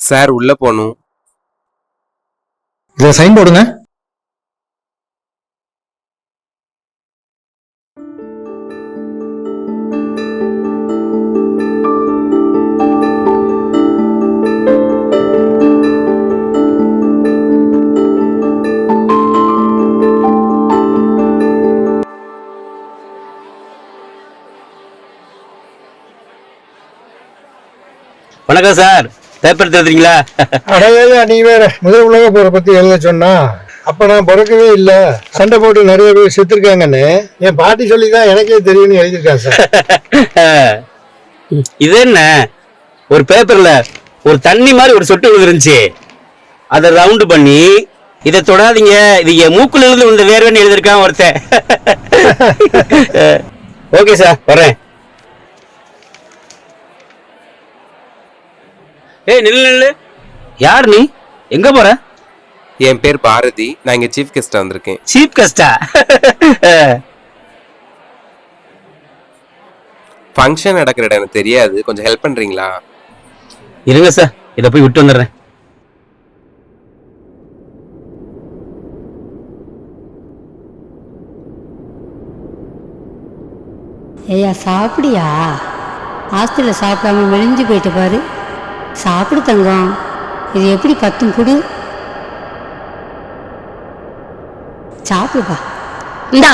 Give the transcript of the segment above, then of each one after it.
Sir உள்ள போகணும். இதில் சைன் போடுங்க. வணக்கம் சார், பேப்பர் எழுதுறீங்களா? அடையா நீ வேற முதல் உலக போரை பத்தி எழுத சொன்னா அப்ப நான் பிறக்கவே இல்லை, சண்டை போட்டு நிறைய பேர் செத்துருக்காங்கன்னு என் பாட்டி சொல்லிதான் எனக்கே தெரியும்னு எழுதியிருக்கேன் சார். இது என்ன, ஒரு பேப்பர்ல ஒரு தண்ணி மாதிரி ஒரு சொட்டு விழுந்துருந்துச்சு, அதை ரவுண்டு பண்ணி இதை தொடாதீங்க, இது என் மூக்குல இருந்து உள்ள வேர்வேன்னு எழுதிருக்கான் ஒருத்தன். ஓகே சார், வரேன். ஏய் நில்லு நில்லு, யார் நீ, எங்க போற? என் பேர் பாரதி, நான் இங்க சீஃப் கெஸ்டா வந்திருக்கேன். சீஃப் கெஸ்டா? ஃபங்க்ஷன் நடக்கிற இடம் எனக்கு தெரியாது, கொஞ்சம் ஹெல்ப் பண்றீங்களா? இருங்க சார், இதை போய் விட்டு வந்துடுறேன். ஐயா சாப்பிடியா? ஹாஸ்டலில் சாப்பிடாம மெலிஞ்சு போயிட்டு பாரு. சாப்பிடு தங்கம், இது எப்படி பத்தும் குடு, சாப்பிடுப்பா. இந்தா.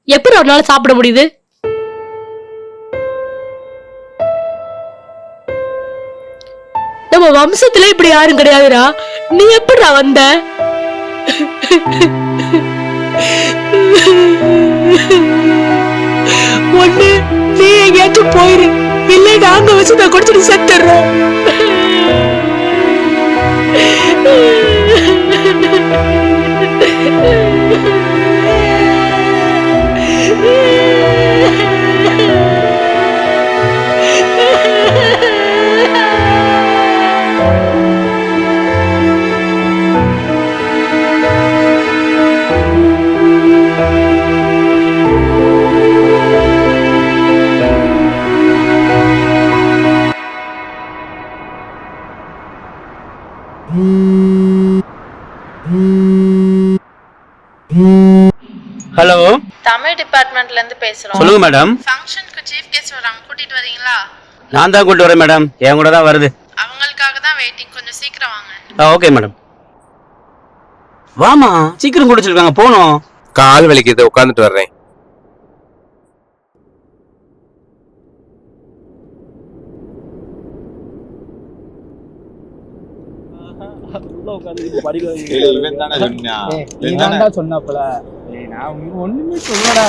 எப்படி ஒரு நாள் சாப்பிட முடியுது? நம்ம வம்சத்துல இப்படி யாரும் கிடையாதுடா. நீ எப்படிடா வந்த? ஒண்ணு நீ எங்கேயாச்சும் போயிரு, இல்லை நாங்க வச்சு நான் குடிச்சிட்டு செத்துறோம். ஹலோ, தமிழ் டிபார்ட்மெண்ட்ல இருந்து பேசுறோம். சொல்லுங்க மேடம். ஃபங்க்ஷனுக்கு சீஃப் கெஸ்ட் வராங்க, கூட்டிட்டு வரீங்களா? நான் தான் கூட்டு வரேன் மேடம், என் கூட தான் வருது. அவங்களுக்காக தான் வெயிட்டிங், கொஞ்சம் சீக்கிரம் வாங்க. Okay madam. வாமா, சீக்கிரம் குடிச்சிருக்காங்க, போனோம். கால் வலிக்குது, உட்காந்துட்டு வர்றேன். சொன்னாப்பல நான் ஒண்ணுமே சொல்லடா.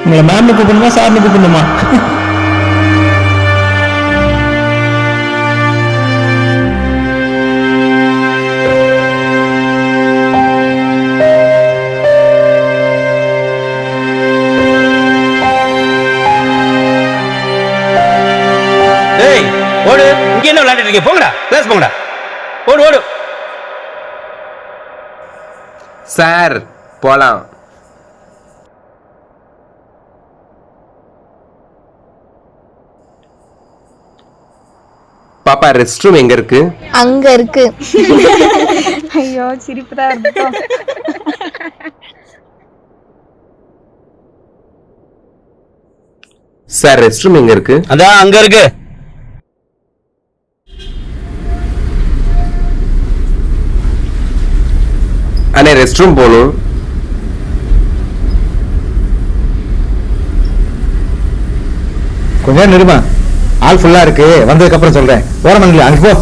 உங்களை மேம்னு கூப்பிடணுமா சார்னு கூப்பிடணுமா? ஏய் ஓடு, இங்க என்ன விளையாண்டுட்டு இருக்கீங்க? போங்கடா, கிளாஸ் போங்கடா, ஓடு ஓடு. சார் போலாம். பாப்பா ரெஸ்ட் ரூம் எங்க இருக்கு? அங்க இருக்கு. ஐயோ சிரிப்பு தான் இருக்கும். சார் ரெஸ்ட் ரூம் எங்க இருக்கு? அதான் அங்க இருக்கு. அண்ணே ரெஸ்ட் ரூம் போகணும். கொஞ்சம் நிருமா, ஆள் ஃபுல்லா இருக்கு, வந்ததுக்கு அப்புறம் சொல்றேன். போறமங்கள அங்க போ.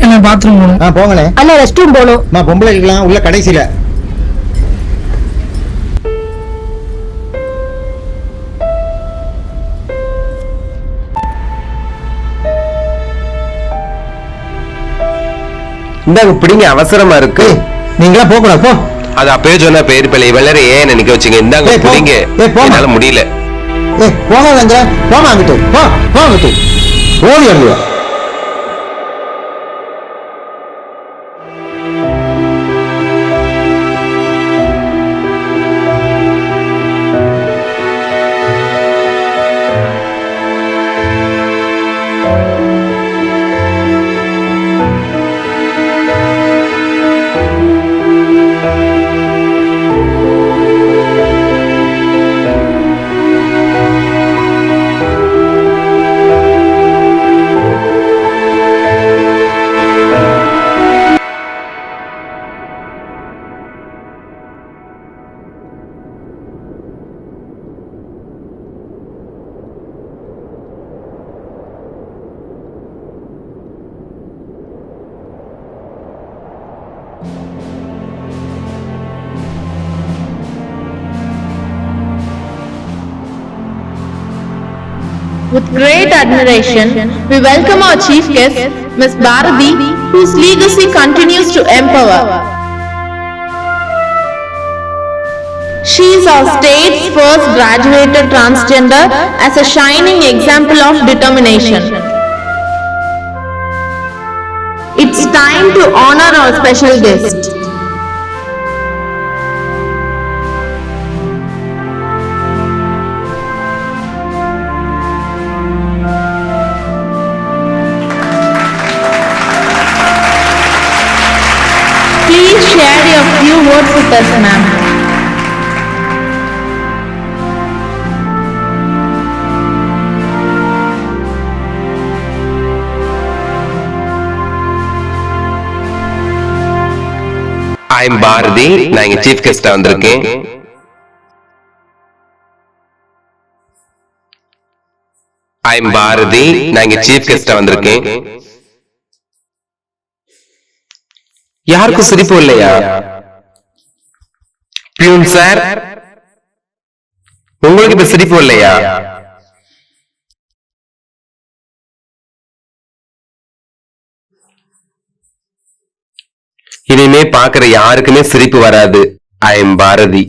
என்ன பாத்ரூம் போகணும். போங்களே. அண்ணா ரெஸ்ட் ரூம் போகணும். பொம்பளைக்கலாம் உள்ள கடைசியில. இந்தாங்க பிடிங்க, அவசரமா இருக்கு. நீங்களா போக கூடாது, போ. அது அப்பயே சொன்ன பேர் பிள்ளை வெள்ளரை ஏன் நினைக்க வச்சுங்க. இந்தாங்க பிடிங்க, என்னால முடியல. போகாதங்க, போமா அங்கிட்டு, போ போ அங்கிட்டு, ஓடி அங்க. With great admiration, we welcome our chief guest, Ms. Bharati, whose legacy continues to empower. She is our state's first graduated transgender as a shining example of determination. It's time to honor our special guest. Please share your few words with us, ma'am. I'm Bharathi, நான் இங்க chief கெஸ்டா வந்திருக்கேன். I'm Bharathi, நான் இங்க chief கெஸ்டா வந்திருக்கேன். யாருக்கும் சிரிப்பு இல்லையா? Peon sir, உங்களுக்கு இப்ப சிரிப்பு இல்லையா? இனிமே பாக்குற யாருக்குமே சிரிப்பு வராது. I am Bharathi.